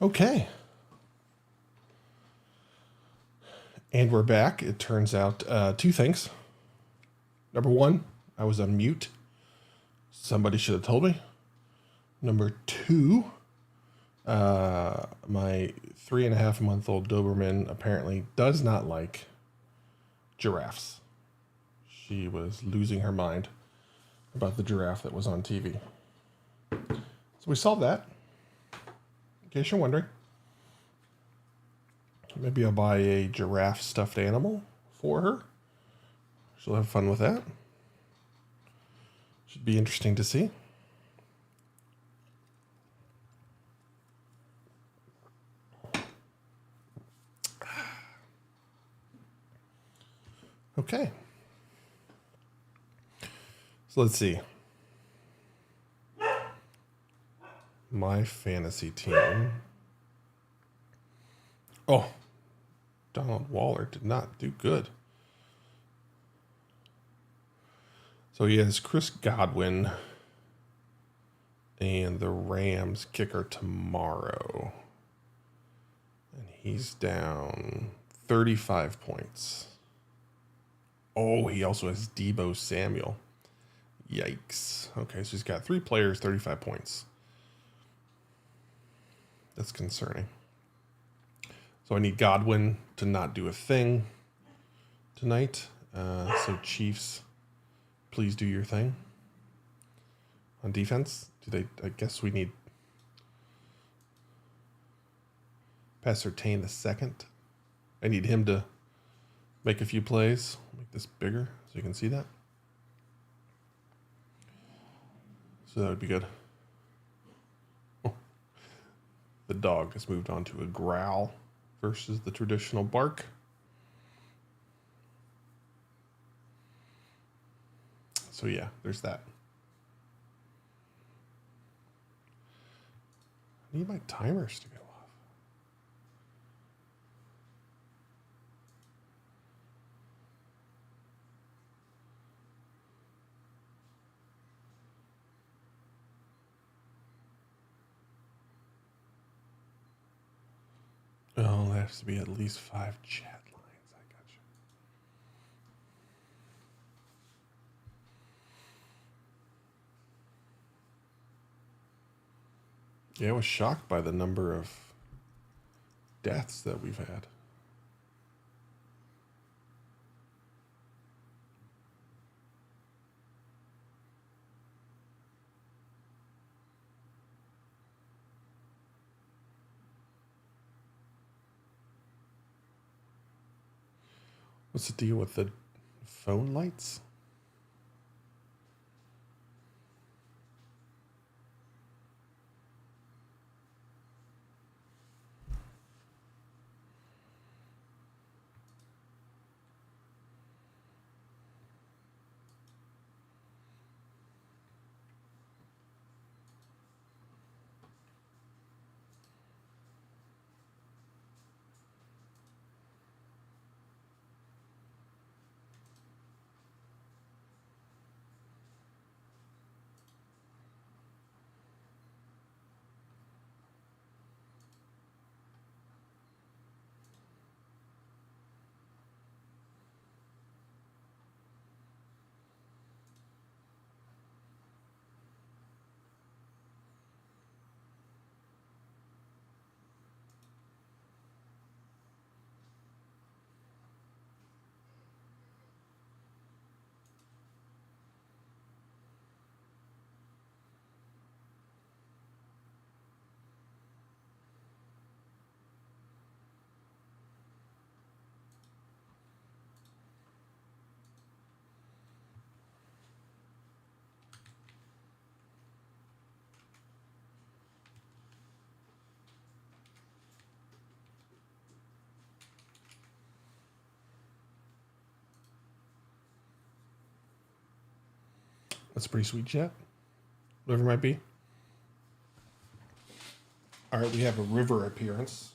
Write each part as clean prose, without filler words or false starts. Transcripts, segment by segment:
Okay. And we're back. It turns out two things. Number one, I was on mute. Somebody should have told me. Number two, my 3.5-month-old Doberman apparently does not like giraffes. She was losing her mind about the giraffe that was on TV. So we solved that. In case you're wondering. Maybe I'll buy a giraffe stuffed animal for her. She'll have fun with that. Should be interesting to see. Okay. So let's see. My fantasy team. Oh, Donald Waller did not do good. So he has Chris Godwin and the Rams kicker tomorrow. And he's down 35 points. Oh, he also has Deebo Samuel. Yikes. Okay, so he's got 3 players, 35 points. That's concerning. So I need Godwin to not do a thing tonight. So Chiefs, please do your thing. On defense, I guess we need Pastor Tane the second. I need him to make a few plays. Make this bigger so you can see that. So that would be good. Oh. The dog has moved on to a growl versus the traditional bark. So yeah, there's that. I need my timers to go off. Oh, there has to be at least 5 chat lines. I got you. Yeah, I was shocked by the number of deaths that we've had. What's the deal with the phone lights? That's a pretty sweet chat. Whatever it might be. All right, we have a river appearance.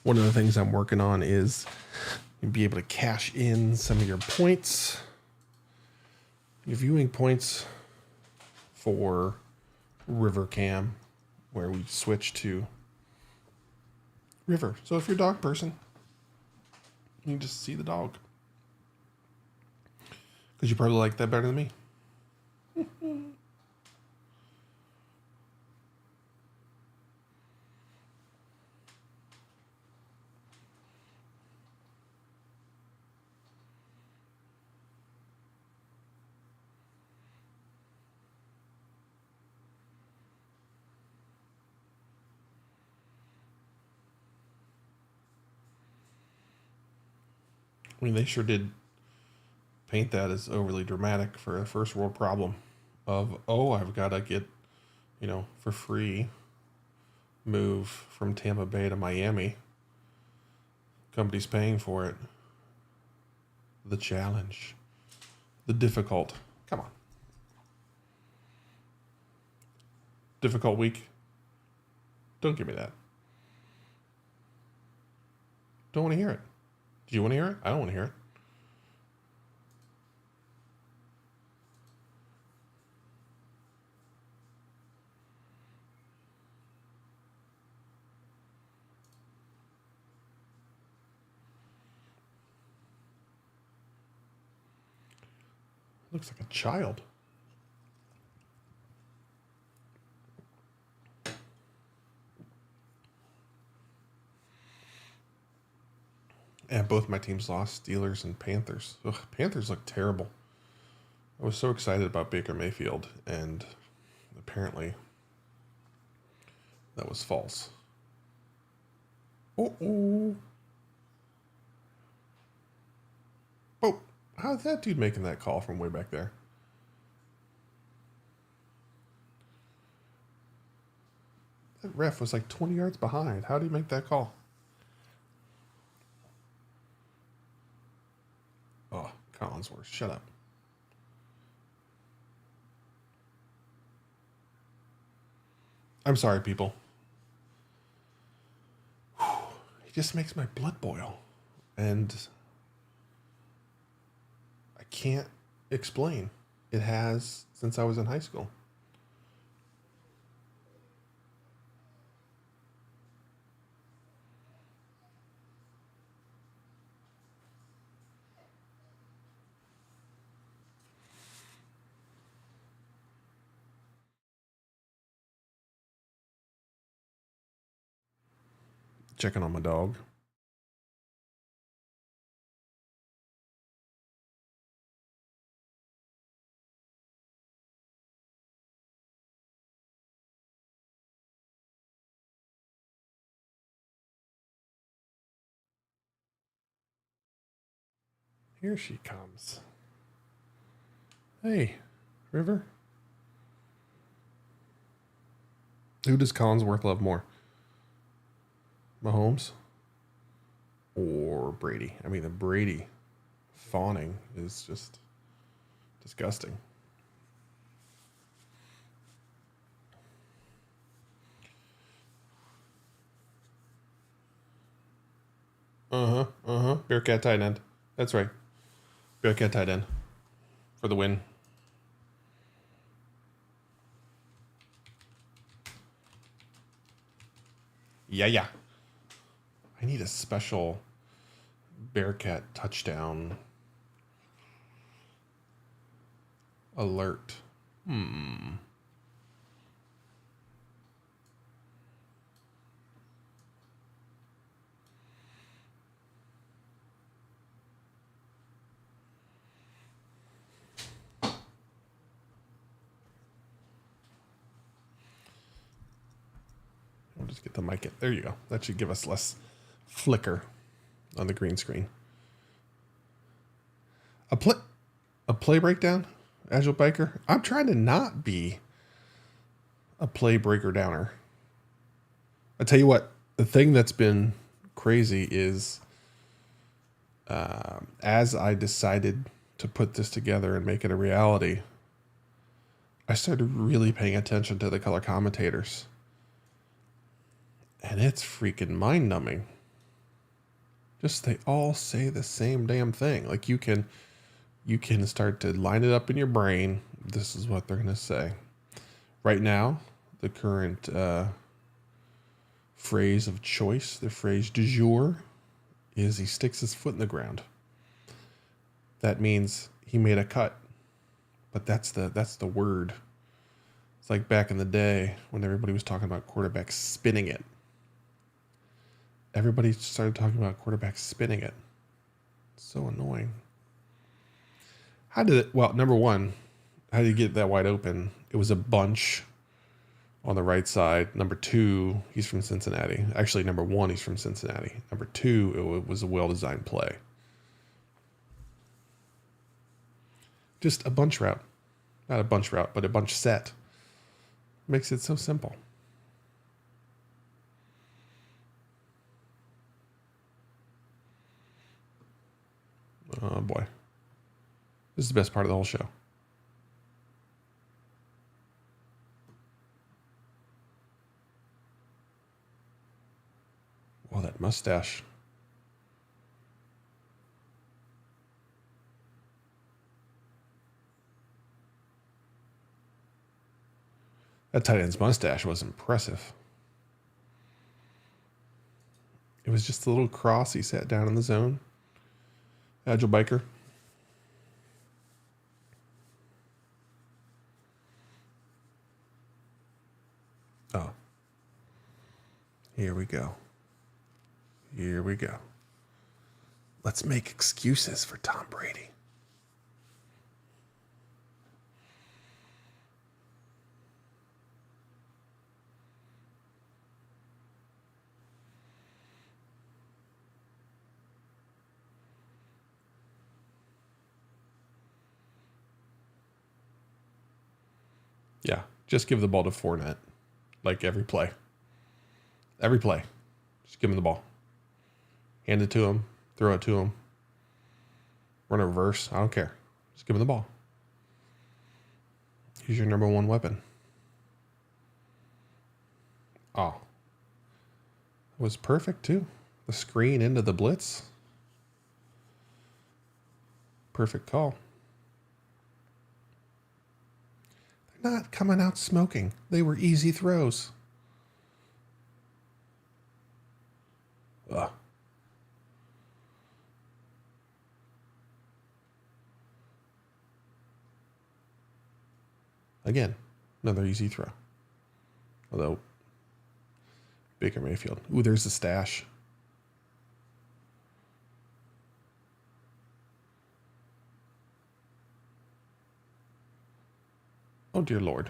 One of the things I'm working on is you'll be able to cash in some of your points. Your viewing points for River Cam where we switch to River. So if you're a dog person, you just see the dog. Because you probably like that better than me. I mean, they sure did paint that as overly dramatic for a first world problem of, oh, I've got to get, for free move from Tampa Bay to Miami. Company's paying for it. The challenge. The difficult. Come on. Difficult week. Don't give me that. Don't want to hear it. Do you want to hear it? I don't want to hear it. Looks like a child. And both my teams lost, Steelers and Panthers. Ugh, Panthers look terrible. I was so excited about Baker Mayfield, and apparently that was false. Oh. Oh, how's that dude making that call from way back there? That ref was like 20 yards behind. How did he make that call? Oh, Collinsworth, shut up. I'm sorry, people. He just makes my blood boil. And I can't explain. It has since I was in high school. Checking on my dog. Here she comes. Hey, River. Who does Collinsworth love more? Mahomes or Brady? I mean, the Brady fawning is just disgusting. Bearcat tight end. That's right. Bearcat tight end for the win. Yeah. I need a special Bearcat touchdown alert. We'll just get the mic in. There you go. That should give us less flicker on the green screen. A play breakdown, Agile Biker. I'm trying to not be a play breaker downer. I tell you what, the thing that's been crazy is as I decided to put this together and make it a reality, I started really paying attention to the color commentators. And it's freaking mind-numbing. Just they all say the same damn thing. Like you can start to line it up in your brain. This is what they're going to say. Right now, the current phrase of choice, the phrase du jour, is he sticks his foot in the ground. That means he made a cut. But that's the word. It's like back in the day when everybody was talking about quarterbacks spinning it. Everybody started talking about quarterbacks spinning it. It's so annoying. Number one, how did he get that wide open? It was a bunch on the right side. Number two, he's from Cincinnati. Actually, number one, he's from Cincinnati. Number two, it was a well-designed play. Just a bunch route. Not a bunch route, but a bunch set. Makes it so simple. Oh boy. This is the best part of the whole show. Oh, that mustache. That tight end's mustache was impressive. It was just a little cross. He sat down in the zone. Agile biker. Oh. Here we go. Here we go. Let's make excuses for Tom Brady. Yeah, just give the ball to Fournette. Like every play. Every play. Just give him the ball. Hand it to him. Throw it to him. Run a reverse. I don't care. Just give him the ball. He's your number one weapon. Oh. It was perfect, too. The screen into the blitz. Perfect call. Not coming out smoking. They were easy throws. Ugh. Again, another easy throw. Although, Baker Mayfield. Ooh, there's the stash. Oh, dear Lord.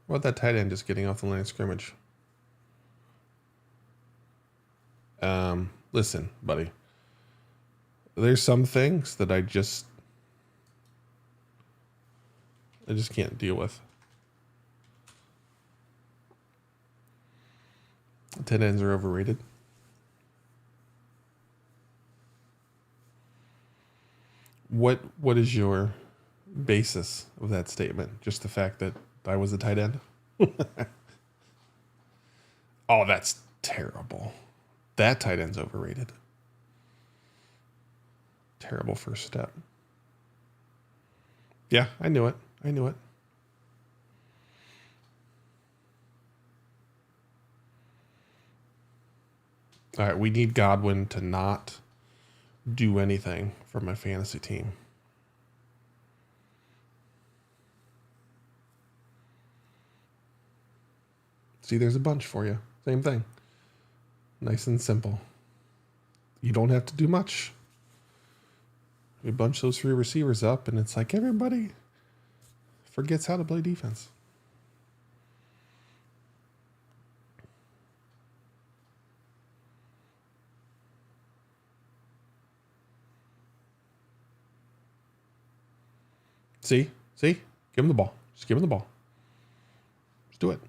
What about that tight end just getting off the line of scrimmage? Listen, buddy. There's some things that I just can't deal with. Tight ends are overrated. What is your basis of that statement? Just the fact that I was a tight end? Oh, that's terrible. That tight end's overrated. Terrible first step. Yeah, I knew it. All right, we need Godwin to not do anything for my fantasy team. See, there's a bunch for you. Same thing. Nice and simple. You don't have to do much. You bunch those three receivers up, and it's like everybody forgets how to play defense. See? Give him the ball. Just give him the ball. Just do it.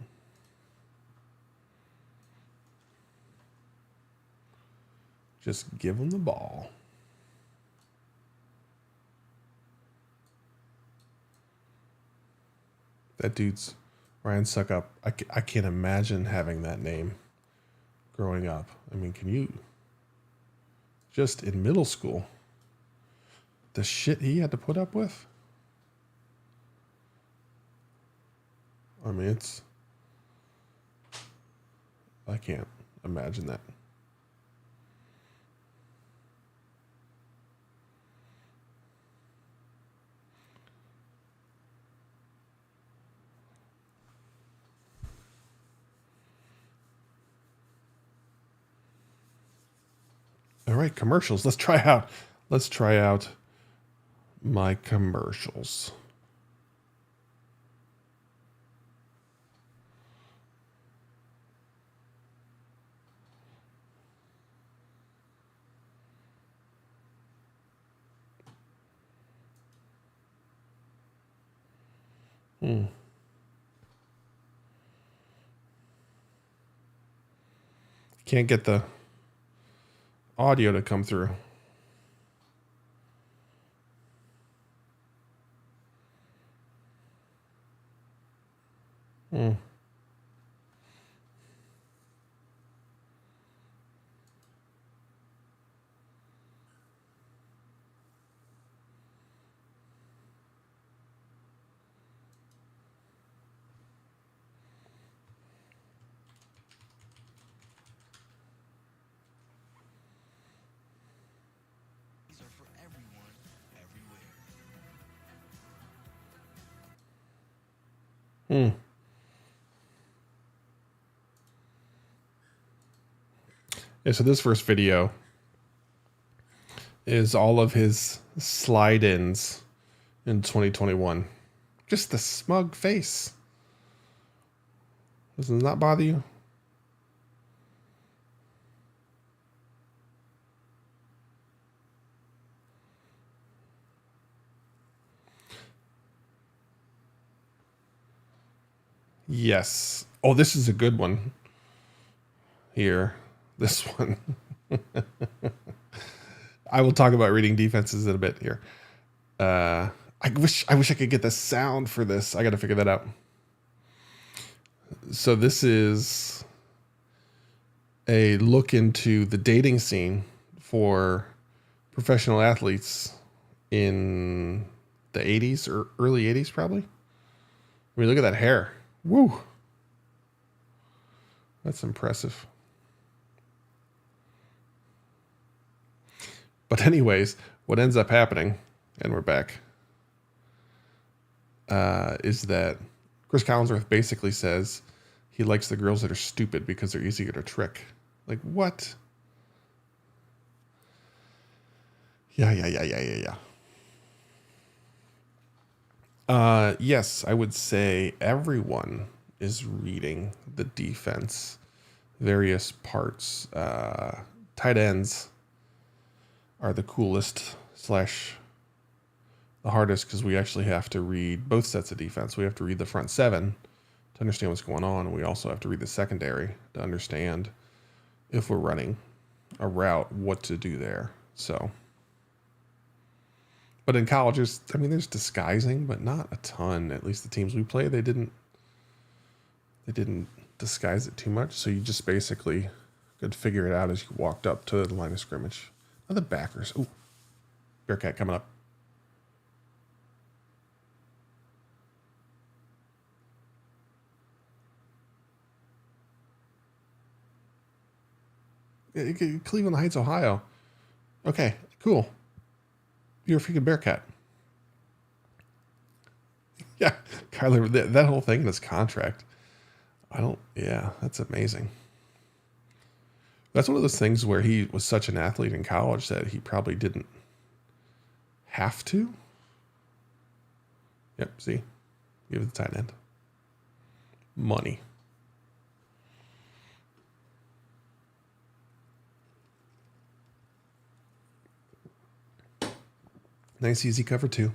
Just give him the ball. That dude's Ryan Suckup. I can't imagine having that name growing up. I mean, can you? Just in middle school, the shit he had to put up with. I mean, I can't imagine that. All right, commercials. Let's try out my commercials. Can't get the audio to come through. Yeah, so this first video is all of his slide-ins in 2021. Just the smug face. Does it not bother you? Yes. Oh, this is a good one. Here. This one. I will talk about reading defenses in a bit here. I wish I could get the sound for this. I got to figure that out. So this is a look into the dating scene for professional athletes in the 80s or early 80s, probably. I mean, look at that hair. Woo. That's impressive. But anyways, what ends up happening, and we're back, is that Cris Collinsworth basically says he likes the girls that are stupid because they're easier to trick. Like, what? Yeah. Yes, I would say everyone is reading the defense, various parts. Tight ends are the coolest / the hardest because we actually have to read both sets of defense. We have to read the front seven to understand what's going on. And we also have to read the secondary to understand if we're running a route, what to do there. So, but in colleges, I mean, there's disguising, but not a ton. At least the teams we play, they didn't disguise it too much. So you just basically could figure it out as you walked up to the line of scrimmage. Other backers. Ooh, Bearcat coming up. Cleveland Heights, Ohio. Okay, cool. You're a freaking Bearcat. Yeah, Kyler, that whole thing in his contract. Yeah, that's amazing. That's one of those things where he was such an athlete in college that he probably didn't have to. Yep, see? Give it the tight end. Money. Nice easy cover too.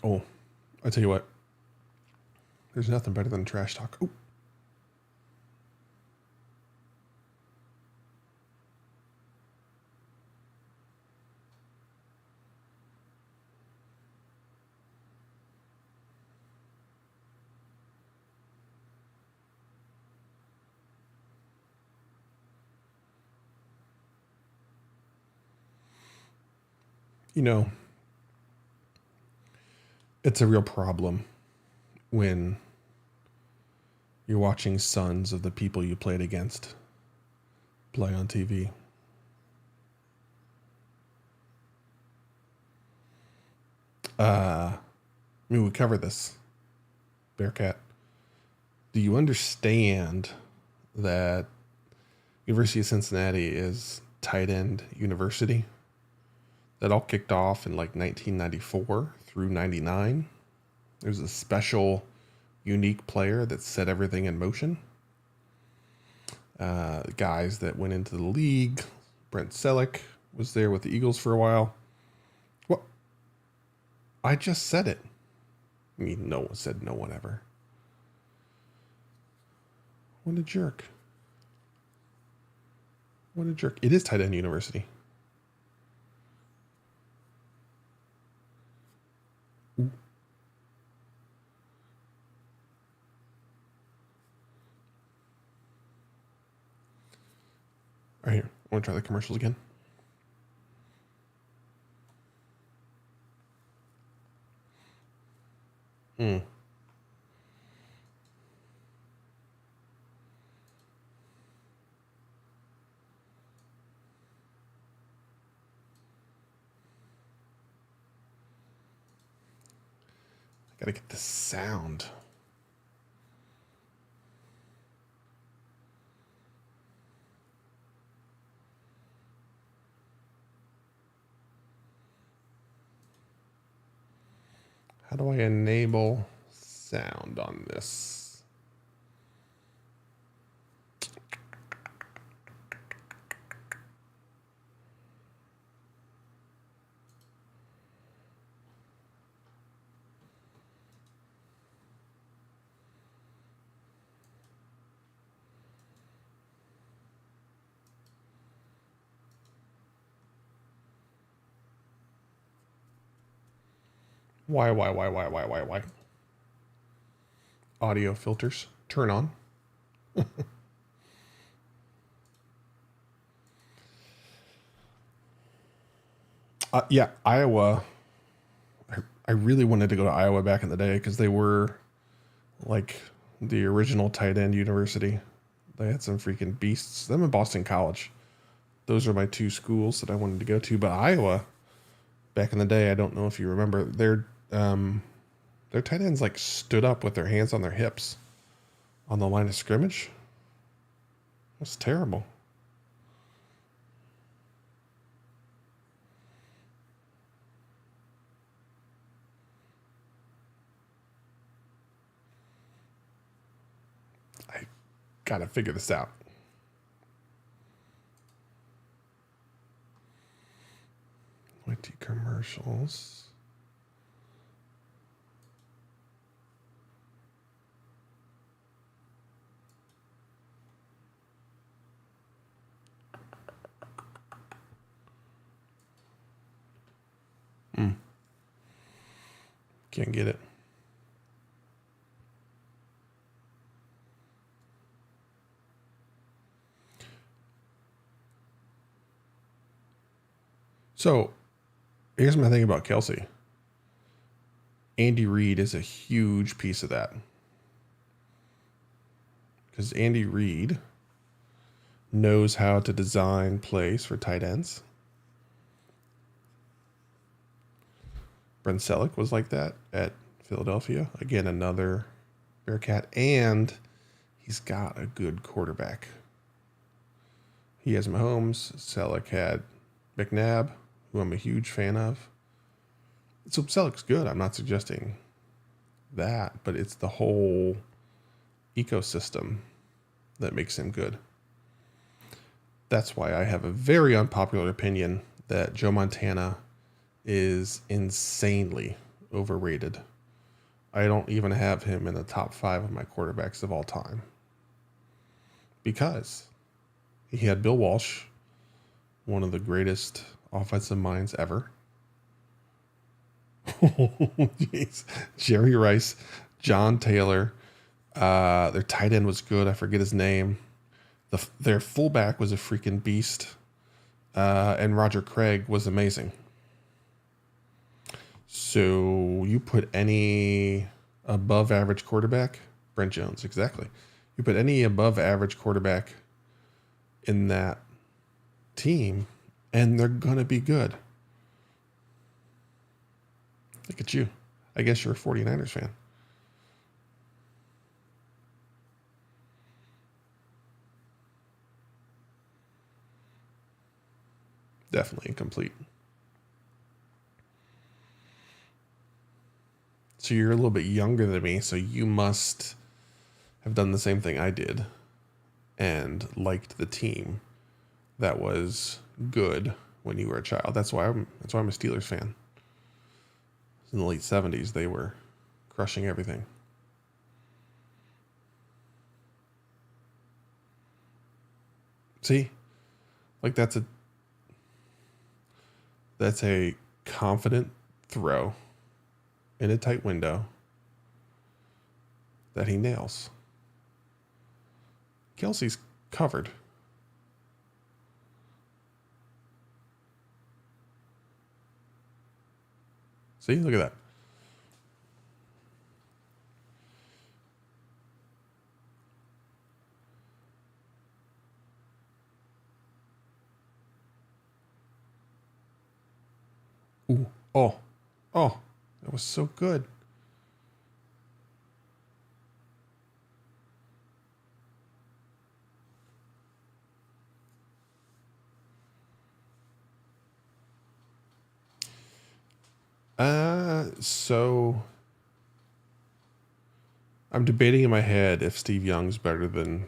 Oh, I tell you what. There's nothing better than trash talk. Ooh. You know, it's a real problem when you're watching sons of the people you played against play on TV. We covered this, Bearcat. Do you understand that University of Cincinnati is tight end university? That all kicked off in like 1994 through 99. There's a special, unique player that set everything in motion. Guys that went into the league. Brent Selleck was there with the Eagles for a while. Well, I just said it. I mean, no one said no one ever. What a jerk. What a jerk. It is tight end university. Ooh. All right, here. I want to try the commercials again. I gotta get the sound. How do I enable sound on this? Why? Audio filters, turn on. Yeah, Iowa. I really wanted to go to Iowa back in the day because they were like the original tight end university. They had some freaking beasts. Them and Boston College. Those are my two schools that I wanted to go to. But Iowa, back in the day, I don't know if you remember, their tight ends like stood up with their hands on their hips on the line of scrimmage. That's terrible. I gotta figure this out. Went commercials. Can't get it. So here's my thing about Kelsey. Andy Reid is a huge piece of that. Because Andy Reid knows how to design plays for tight ends. Brent Selleck was like that at Philadelphia. Again, another Bearcat. And he's got a good quarterback. He has Mahomes. Selleck had McNabb, who I'm a huge fan of. So Selleck's good. I'm not suggesting that. But it's the whole ecosystem that makes him good. That's why I have a very unpopular opinion that Joe Montana is insanely overrated. I don't even have him in the top 5 of my quarterbacks of all time. Because he had Bill Walsh, one of the greatest offensive minds ever. Jeez. Jerry Rice, John Taylor. Their tight end was good. I forget his name. Their fullback was a freaking beast. And Roger Craig was amazing. So you put any above average quarterback, Brent Jones, exactly. You put any above average quarterback in that team, and they're going to be good. Look at you. I guess you're a 49ers fan. Definitely incomplete. So you're a little bit younger than me, so you must have done the same thing I did and liked the team that was good when you were a child. That's why I'm a Steelers fan. In the late 70s, they were crushing everything. See? Like that's a confident throw in a tight window that he nails. Kelsey's covered. See, look at that. Ooh, oh, that was so good. So I'm debating in my head if Steve Young's better than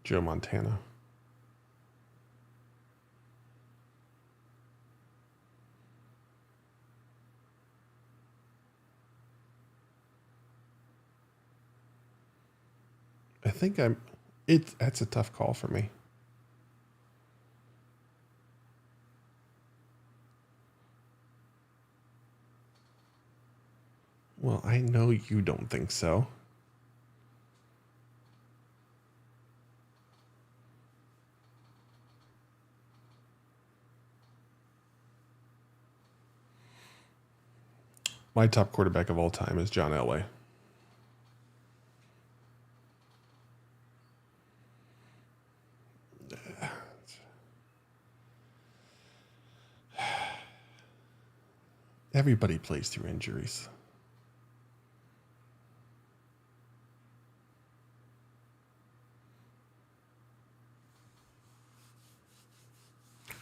Joe Montana. I think that's a tough call for me. Well, I know you don't think so. My top quarterback of all time is John Elway. Everybody plays through injuries.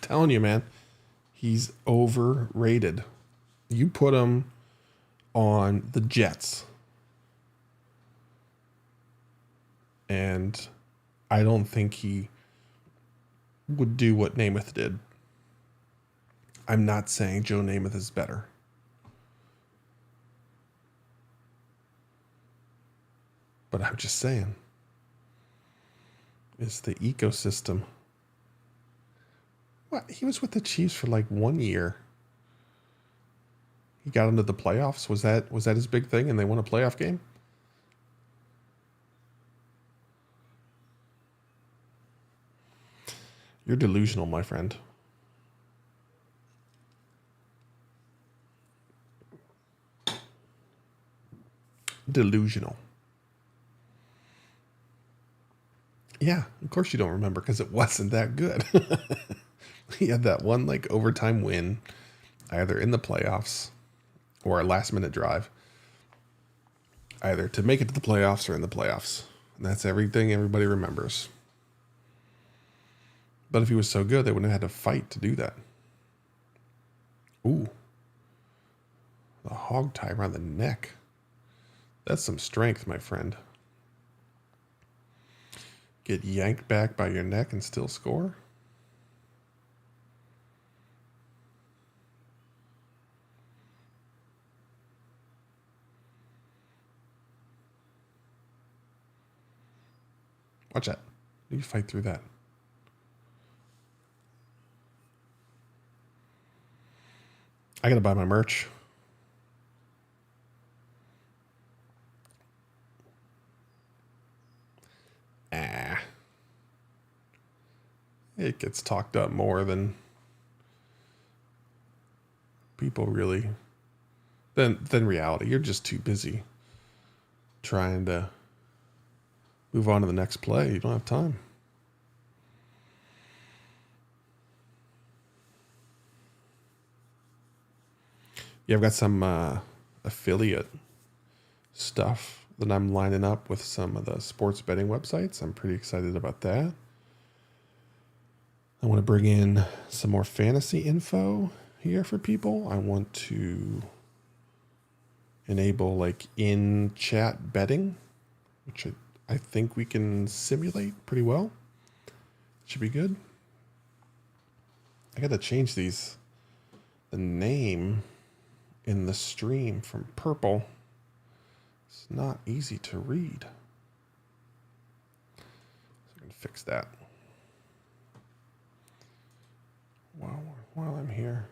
Telling you, man, he's overrated. You put him on the Jets, and I don't think he would do what Namath did. I'm not saying Joe Namath is better. But I'm just saying, it's the ecosystem. What? He was with the Chiefs for like 1 year. He got into the playoffs. Was that his big thing? And they won a playoff game? You're delusional, my friend. Delusional. Yeah, of course you don't remember because it wasn't that good. He had that one like overtime win, either in the playoffs or a last minute drive, either to make it to the playoffs or in the playoffs. And that's everything everybody remembers. But if he was so good, they wouldn't have had to fight to do that. Ooh. The hog tie around the neck. That's some strength, my friend. Get yanked back by your neck and still score? Watch that. You fight through that. I gotta buy my merch. It gets talked up more than people really than reality. You're just too busy trying to move on to the next play. You don't have time. Yeah, I've got some affiliate stuff that I'm lining up with some of the sports betting websites. I'm pretty excited about that. I want to bring in some more fantasy info here for people. I want to enable like in-chat betting, which I think we can simulate pretty well. Should be good. I got to change the name in the stream from purple. It's not easy to read. So I can fix that while I'm here.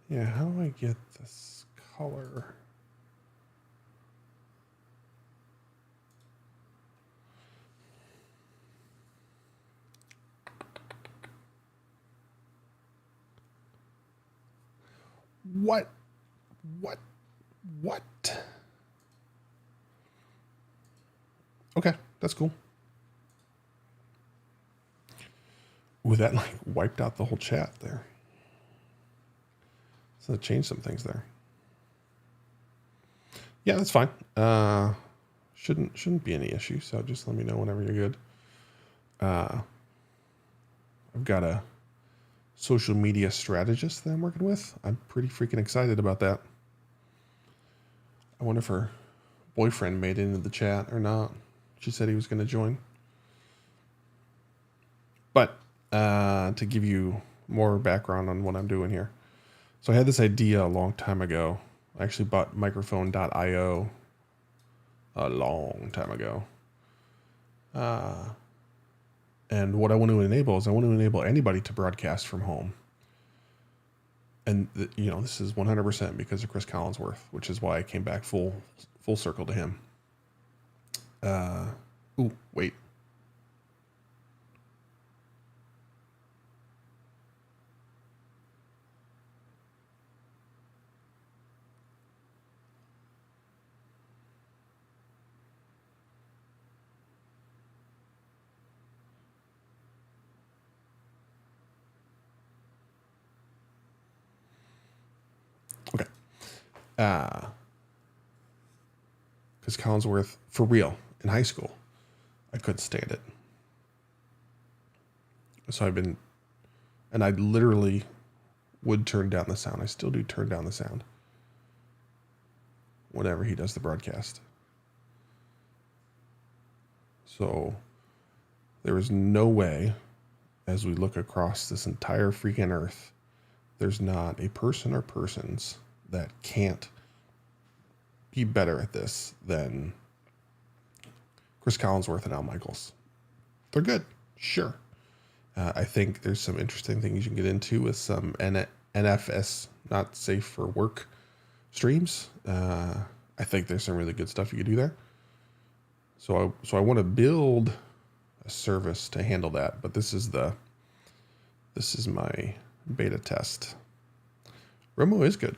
Yeah, how do I get this color? What? Okay, that's cool. Ooh, that like wiped out the whole chat there. So it changed some things there. Yeah, that's fine. Shouldn't be any issue. So just let me know whenever you're good. I've got a social media strategist that I'm working with. I'm pretty freaking excited about that. I wonder if her boyfriend made it into the chat or not. She said he was going to join. But to give you more background on what I'm doing here. So I had this idea a long time ago. I actually bought microphone.io a long time ago. And what I want to enable is I want to enable anybody to broadcast from home. And, this is 100% because of Cris Collinsworth, which is why I came back full circle to him. Wait. Okay. Because Collinsworth, for real, in high school, I couldn't stand it. So I literally would turn down the sound. I still do turn down the sound whenever he does the broadcast. So there is no way, as we look across this entire freaking earth, there's not a person or persons that can't be better at this than Cris Collinsworth and Al Michaels. They're good, sure. I think there's some interesting things you can get into with some NFS, not safe for work streams. I think there's some really good stuff you could do there. So I want to build a service to handle that, but this is my beta test. Romo is good.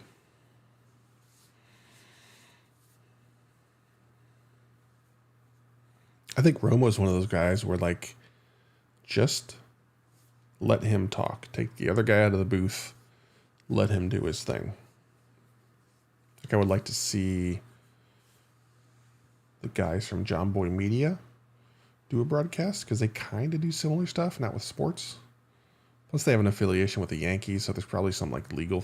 I think Romo is one of those guys where like, just let him talk. Take the other guy out of the booth. Let him do his thing. Like I would like to see the guys from John Boy Media do a broadcast because they kind of do similar stuff, not with sports. Plus they have an affiliation with the Yankees, so there's probably some like legal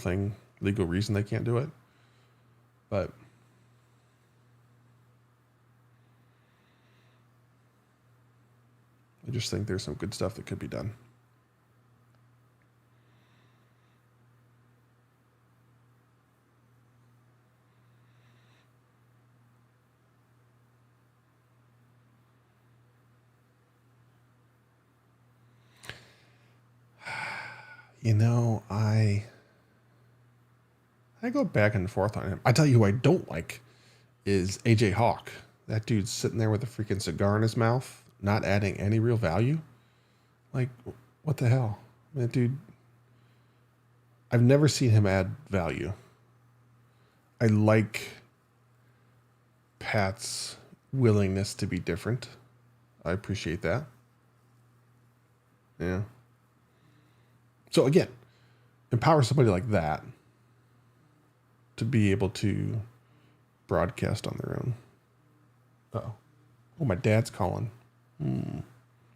reason they can't do it. But I just think there's some good stuff that could be done. You know, I go back and forth on him. I tell you who I don't like is AJ Hawk. That dude's sitting there with a freaking cigar in his mouth, not adding any real value. Like, what the hell? That dude, I've never seen him add value. I like Pat's willingness to be different. I appreciate that. Yeah. So again, empower somebody like that to be able to broadcast on their own. Uh-oh. Oh, my dad's calling.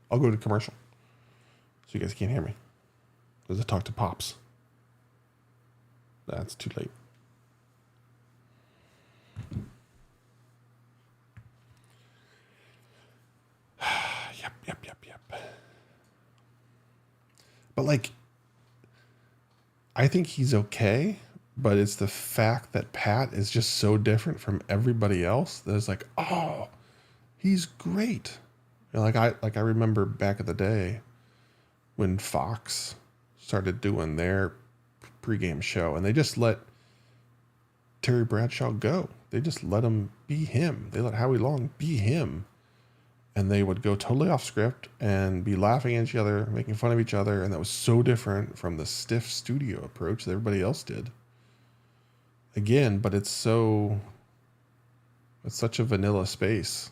I'll go to commercial so you guys can't hear me. Because I talk to Pops. That's too late. Yep. But like, I think he's okay, but it's the fact that Pat is just so different from everybody else that it's like, oh, he's great. You know, I remember back in the day when Fox started doing their pregame show, and they just let Terry Bradshaw go. They just let him be him. They let Howie Long be him. And they would go totally off script and be laughing at each other, making fun of each other. And that was so different from the stiff studio approach that everybody else did. Again, but it's such a vanilla space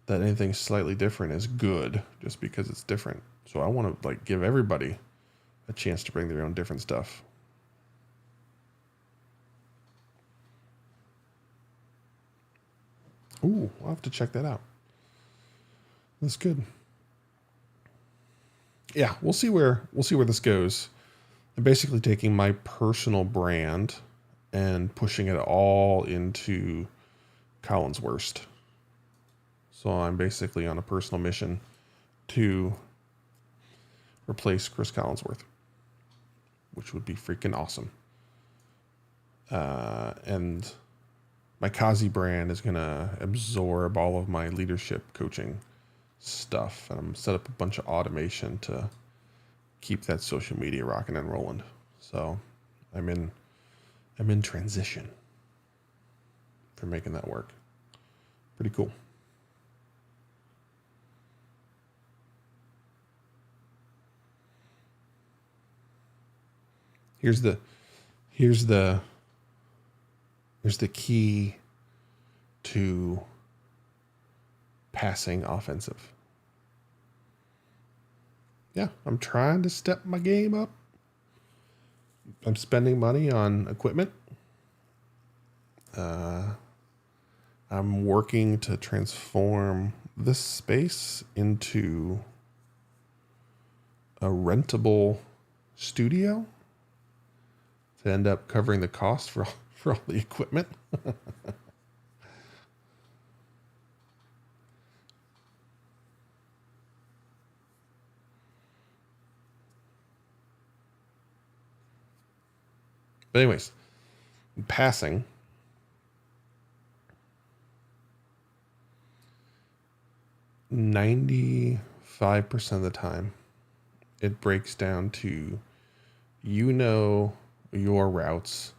that anything slightly different is good just because it's different. So I want to like give everybody a chance to bring their own different stuff. Ooh, I'll have to check that out. That's good. Yeah, we'll see where this goes. I'm basically taking my personal brand and pushing it all into CollinsWorst. So I'm basically on a personal mission to replace Cris Collinsworth, which would be freaking awesome. And my Kazi brand is going to absorb all of my leadership coaching stuff, and I'm set up a bunch of automation to keep that social media rocking and rolling. So I'm in transition for making that work. Pretty cool. Here's the key to passing offensive. Yeah, I'm trying to step my game up. I'm spending money on equipment. I'm working to transform this space into a rentable studio to end up covering the cost for all the equipment. But anyways, passing, $95% of the time, it breaks down to your routes,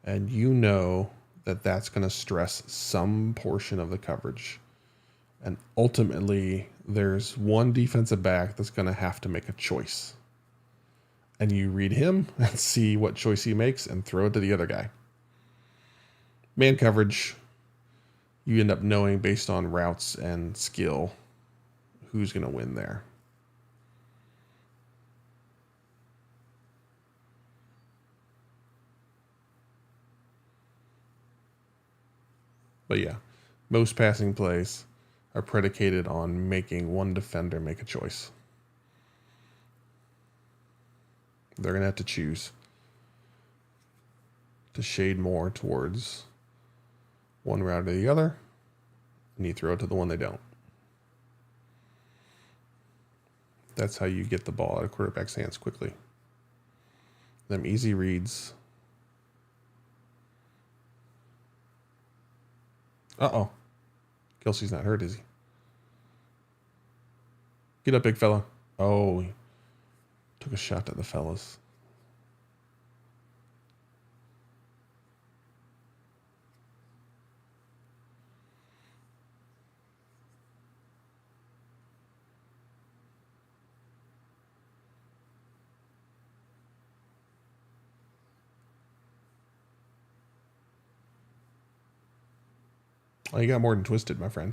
and that's going to stress some portion of the coverage. And ultimately, there's one defensive back that's going to have to make a choice. And you read him and see what choice he makes and throw it to the other guy. Man coverage, you end up knowing based on routes and skill who's going to win there. But yeah, most passing plays are predicated on making one defender make a choice. They're going to have to choose to shade more towards one route or the other, and you throw it to the one they don't. That's how you get the ball out of quarterback's hands quickly. Them easy reads. Uh-oh. Kelsey's not hurt, is he? Get up, big fella. Oh, he took a shot at the fellas. Oh, you got more than twisted, my friend.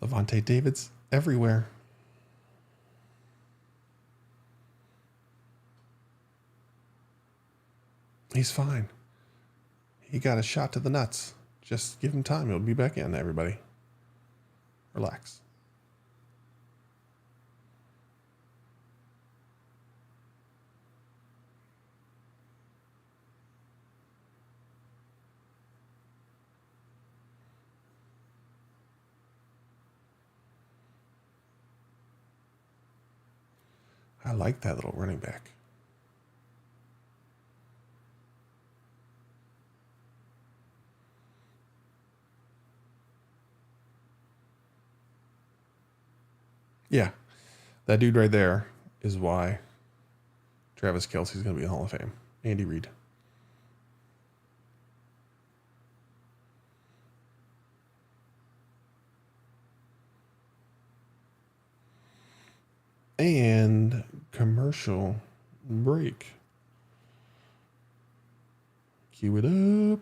Levante David's everywhere. He's fine. He got a shot to the nuts. Just give him time. He'll be back in, everybody. Relax. I like that little running back. Yeah, that dude right there is why Travis Kelce's going to be in the Hall of Fame. Andy Reid. And commercial break. Cue it up.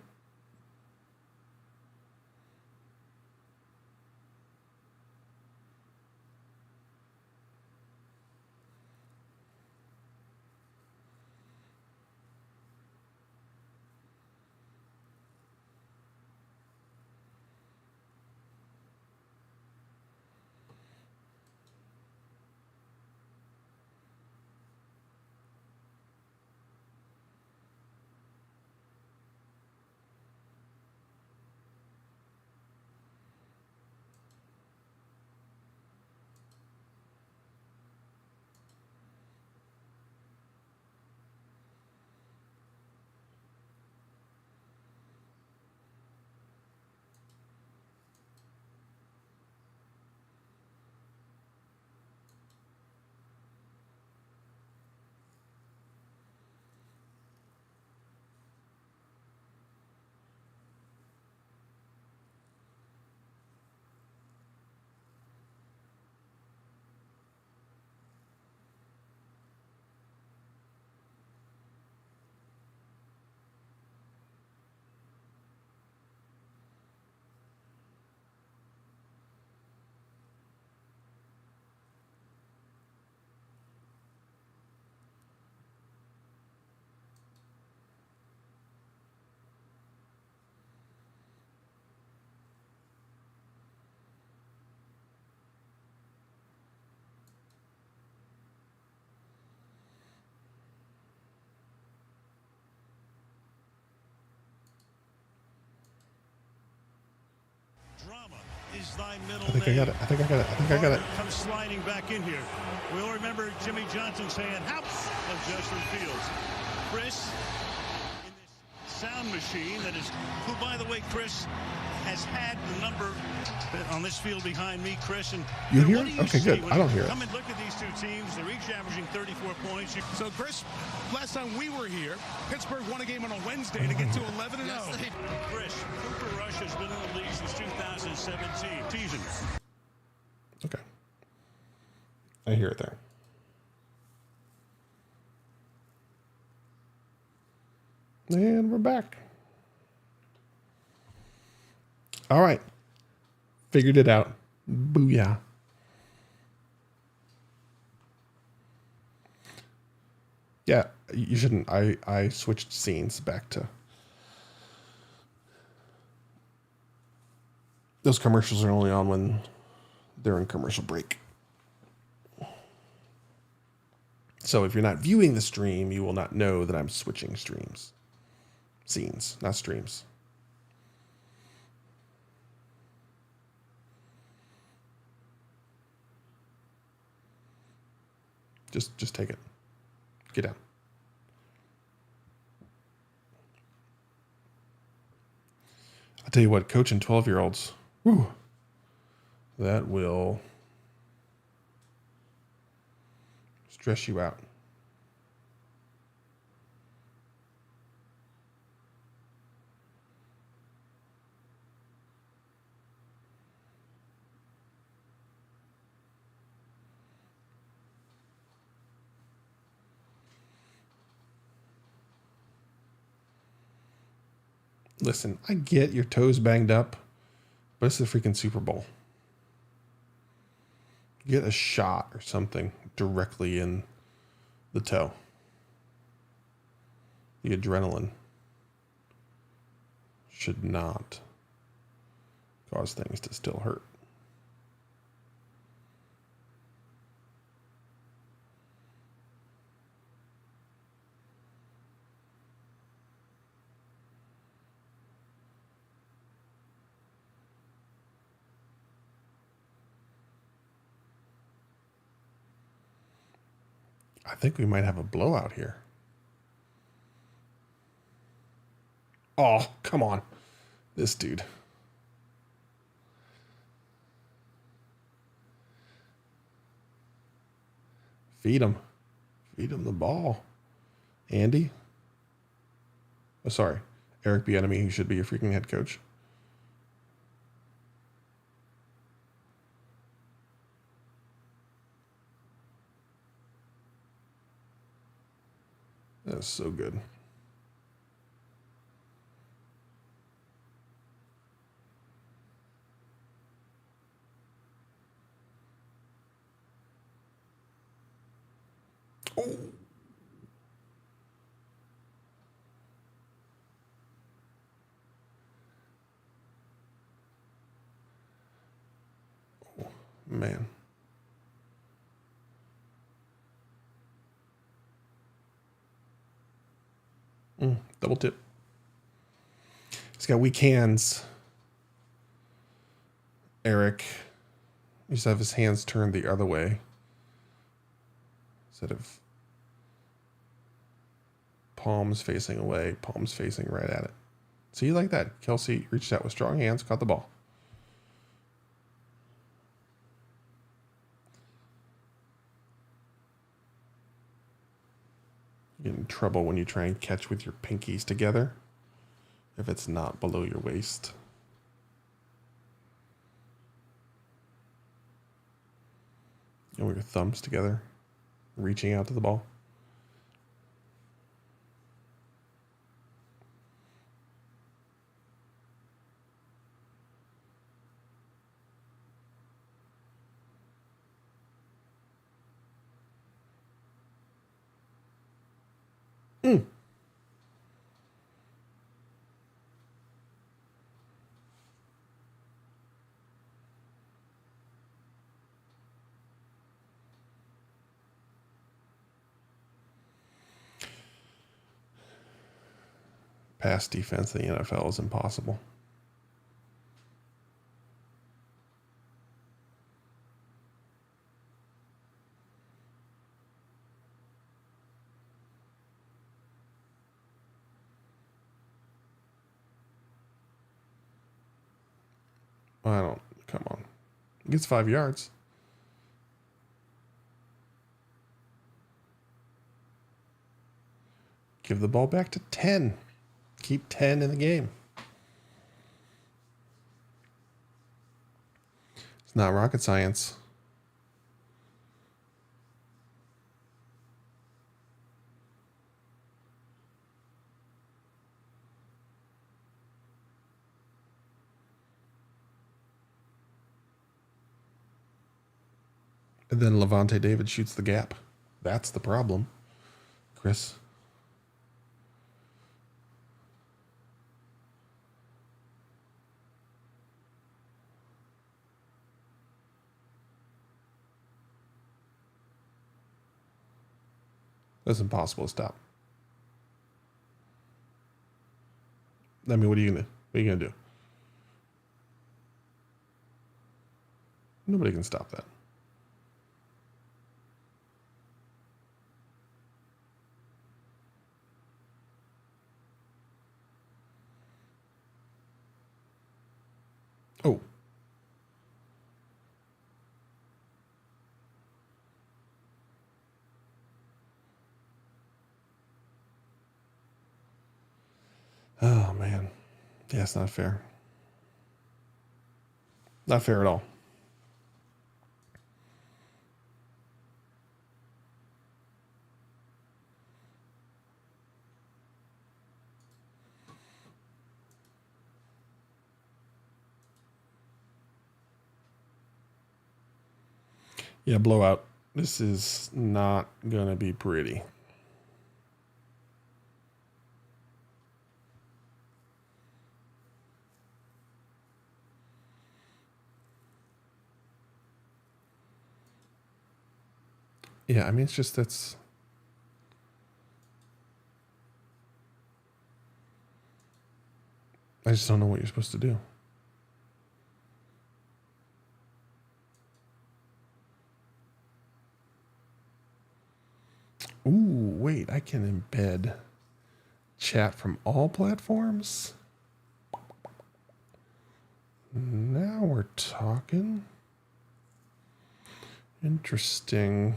I think I got it. I think I got it. Comes sliding back in here. We all remember Jimmy Johnson saying, "House of Justin Fields." Cris, in this sound machine that is, who, by the way, Cris has had the number on this field behind me, Cris. And you hear it? Okay, good. I don't hear it. Come and look at these two teams. They're each averaging 34 points. So, Cris, last time we were here, Pittsburgh won a game on a Wednesday to get to 11-0. Cris, Cooper Rush has been in the league since 2017 season. Okay. I hear it there. And we're back. All right. Figured it out. Booyah. Yeah, you shouldn't. I switched scenes back to... Those commercials are only on when they're in commercial break. So if you're not viewing the stream, you will not know that I'm switching streams. Scenes, not streams. Just take it. Get down. I'll tell you what, coaching 12-year-olds, whew, that will stress you out. Listen, I get your toes banged up, but it's the freaking Super Bowl. Get a shot or something directly in the toe. The adrenaline should not cause things to still hurt. I think we might have a blowout here. Oh, come on. This dude. Feed him. Feed him the ball. Andy? Oh, sorry. Eric Bieniemy, who should be your freaking head coach. That's so good. Oh. Oh, man. Double tip. He's got weak hands. Eric. He used to have his hands turned the other way instead of palms facing away, palms facing right at it. See, like that. Kelsey reached out with strong hands, caught the ball. You get in trouble when you try and catch with your pinkies together if it's not below your waist. And with your thumbs together, reaching out to the ball. Pass defense in the NFL is impossible. Come on. He gets 5 yards. Give the ball back to 10. Keep 10 in the game. It's not rocket science. And then Levante David shoots the gap. That's the problem, Chris. That's impossible to stop. I mean, what are you gonna do? Nobody can stop that. Oh. Oh, man. Yeah, it's not fair. Not fair at all. Yeah, blowout. This is not going to be pretty. Yeah, I mean, it's just that's... I just don't know what you're supposed to do. Ooh, wait, I can embed chat from all platforms? Now we're talking. Interesting.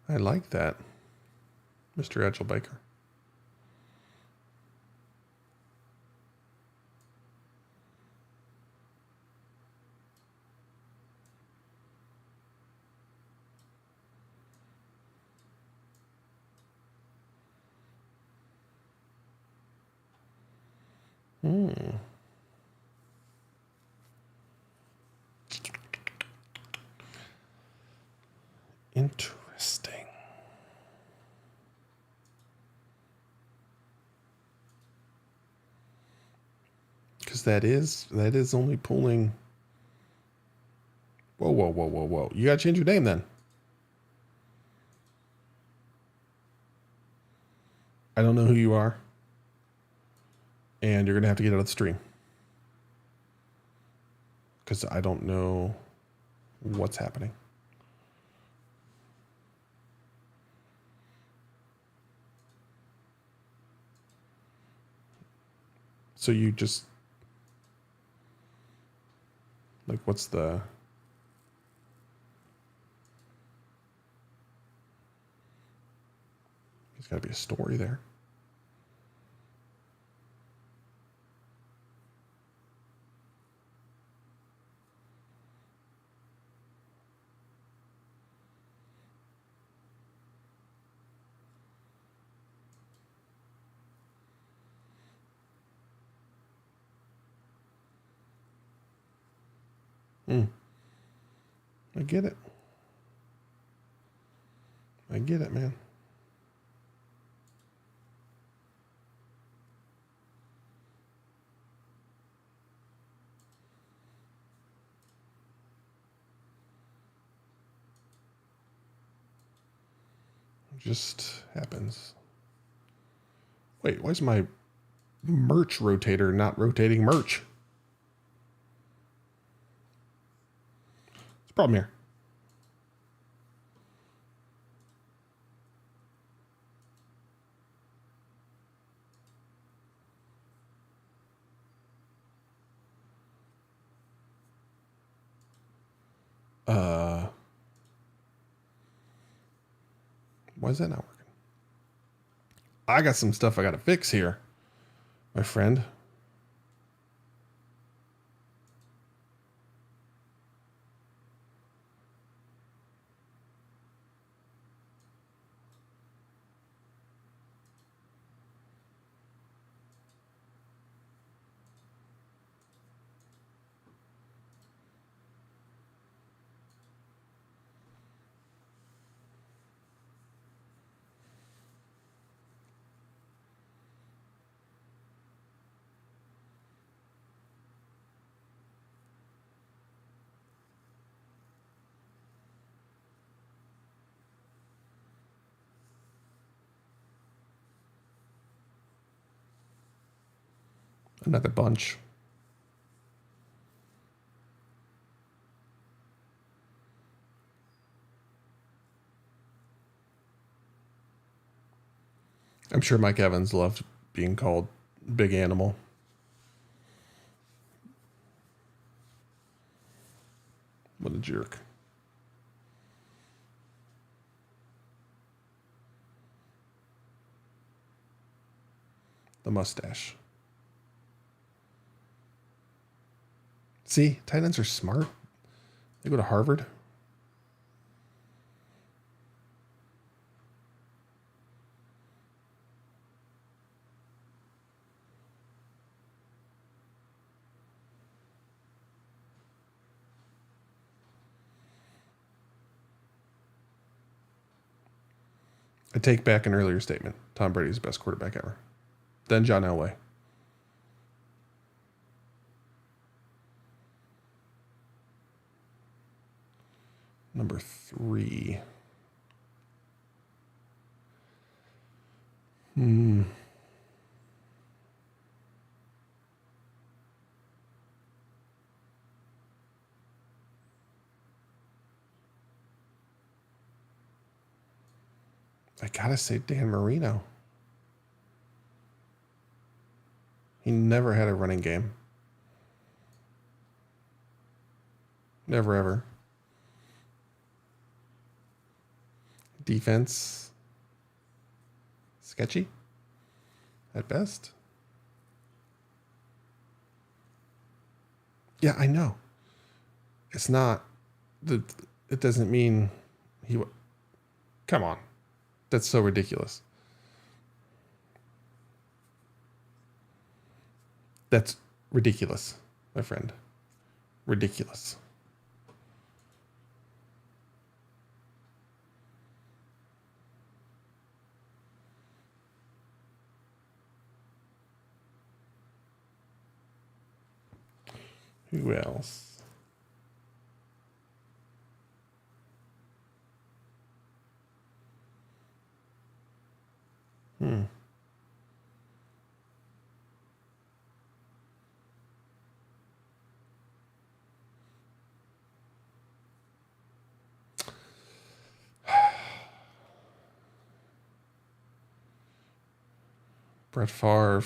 I like that, Mr. Edgel Baker. Interesting. Because that is only pulling. Whoa, whoa, whoa, whoa, whoa. You got to change your name then. I don't know who you are. And you're going to have to get out of the stream. Because I don't know what's happening. So you just... Like, what's the... There's got to be a story there. I get it. I get it, man. It just happens. Wait, why is my merch rotator not rotating merch? What's the problem here? Why is that not working? I got some stuff I got to fix here, my friend. Another bunch. I'm sure Mike Evans loved being called Big Animal. What a jerk. The mustache. See, tight ends are smart. They go to Harvard. I take back an earlier statement. Tom Brady is the best quarterback ever. Then John Elway. Number 3. I gotta say Dan Marino. He never had a running game. Never ever. Defense, sketchy at best. Yeah, I know. It's not. It doesn't mean he. Come on. That's so ridiculous. That's ridiculous, my friend. Ridiculous. Who else? Brett Favre.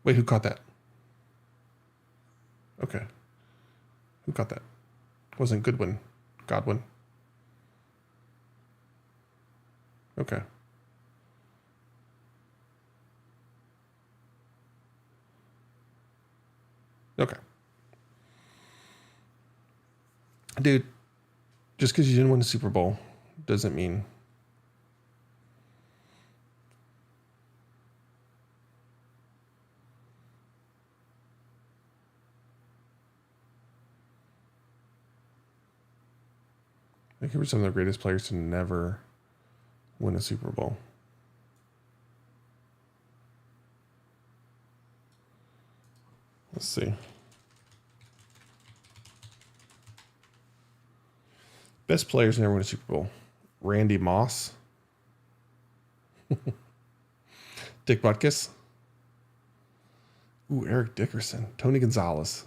Wait, who caught that? Okay. Who caught that? Wasn't Goodwin. Godwin. Okay. Okay. Dude, just because you didn't win the Super Bowl doesn't mean I think he was some of the greatest players to never win a Super Bowl. Let's see. Best players never win a Super Bowl. Randy Moss. Dick Butkus. Ooh, Eric Dickerson. Tony Gonzalez.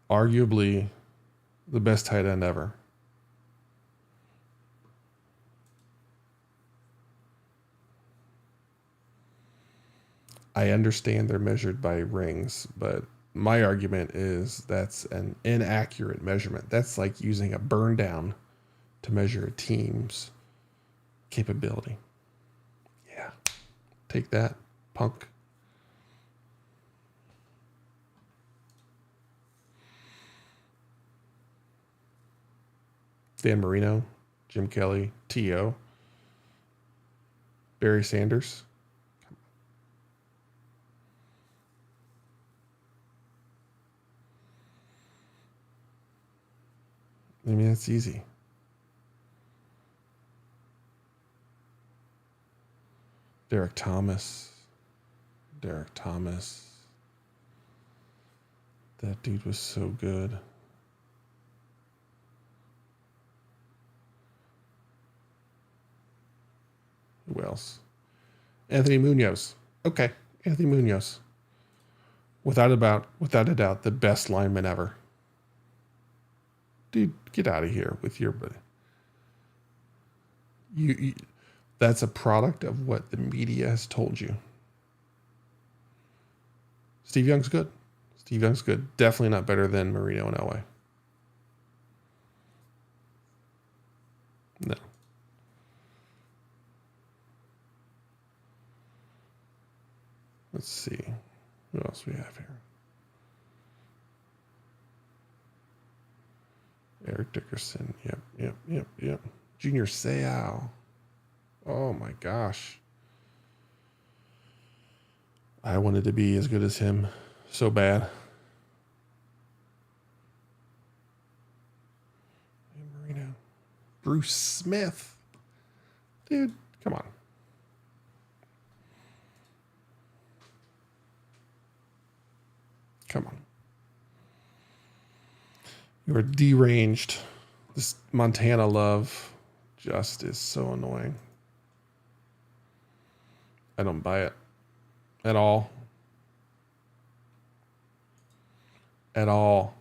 Arguably the best tight end ever. I understand they're measured by rings, but my argument is that's an inaccurate measurement. That's like using a burn down to measure a team's capability. Yeah. Take that, punk. Dan Marino, Jim Kelly, T.O., Barry Sanders. I mean, that's easy. Derek Thomas. That dude was so good. Who else? Anthony Munoz. Okay, Anthony Munoz. Without a doubt, the best lineman ever. Dude, get out of here with your... You that's a product of what the media has told you. Steve Young's good. Steve Young's good. Definitely not better than Marino and Elway. No. Let's see. What else we have here? Eric Dickerson. Yep. Junior Seau. Oh my gosh. I wanted to be as good as him so bad. Marino. Bruce Smith. Dude, come on. Come on. You are deranged. This Montana love just is so annoying. I don't buy it at all. At all.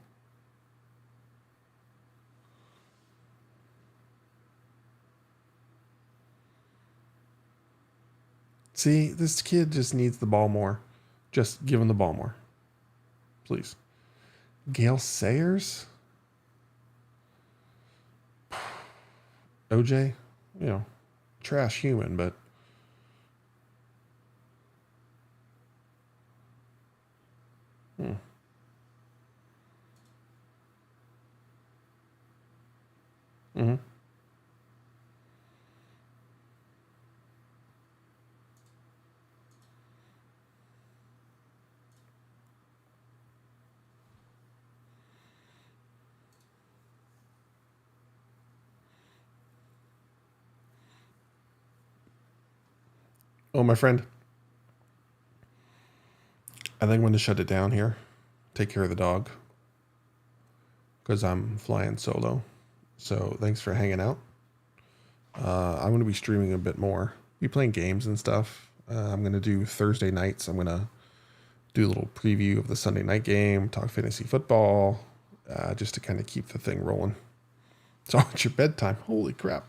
See, this kid just needs the ball more. Just give him the ball more. Please. Gale Sayers? OJ? You know, trash human, but Mm-hmm. Oh, my friend. I think I'm going to shut it down here. Take care of the dog. Because I'm flying solo. So thanks for hanging out. I'm going to be streaming a bit more. Be playing games and stuff. I'm going to do Thursday nights. I'm going to do a little preview of the Sunday night game. Talk fantasy football. Just to kind of keep the thing rolling. So it's your bedtime. Holy crap.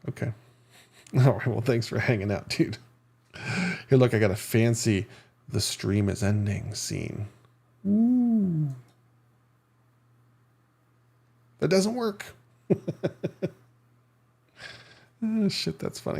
Okay. All right. Well, thanks for hanging out, dude. Here, look, I got a fancy "the stream is ending" scene. Ooh. That doesn't work. Oh, shit, that's funny.